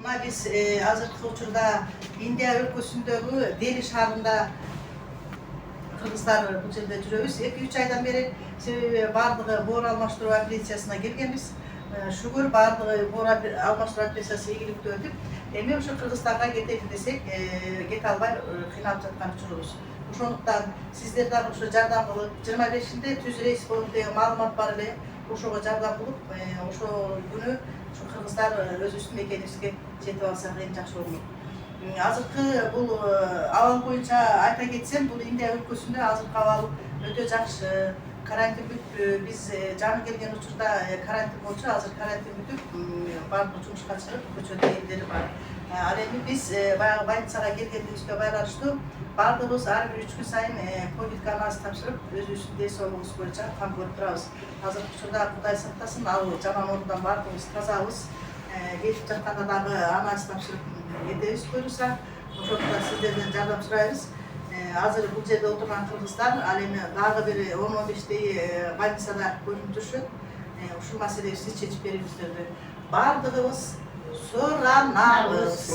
Muna biz azırkı uçurda Indiya ülkesindeki Deli şahrında Kırgızlar bu жерде жүрөбүз. 2-3 aydan beri бардыгы боор алмаштыруу операциясына келгенбиz. Şükür бардыгы боор алмаштыруу операциясы ийгиликтүү өтүп, эми ошо Кыргызстанга кетели десек, кете албай кыйналып жаткан учурубуз. Ошондуктан сиздер дагы ошо жардам кылып, 25-inde түз рейс болду деген маалымат бар эле. Ошого жардам кылып, ошо күнү ошо кыргыздар өз үстүндөгүбүзгө жетип алсак эң жакшы болмок. Азыркы бул абал боюнча айта кетсем, бул Индия өлкөсүндө азыркы абал өтө жакшы. Карантин бүтүп, биз жаңы келген учурда карантин болчу, азыр карантин бүтүп, бардыгы жумушка чыгып, көчөдө элдери бар. Ал эми биз баягы больницага келгендигибизге байланыштуу бардыгыбыз ар бир 3 күн сайын ковидке анализ тапшырып, өзүбүздүн ден соолугубуз боюнча кам көрүп турабыз. Азыркы учурда Кудай сактасын, ал жаман орундан бардыгыбыз тазабыз. Кетип жатканда дагы анализ тапшырып кетебиз буюрса, ошондуктан сиздерден жардам сурайбыз. Азыр бул жерде отурган кыргыздар ал эми дагы бир 10-15 больницада көрүнүп турушат. Ушул маселебизди чечип берүүңүздөрдү бардыгыбыз суранабыз.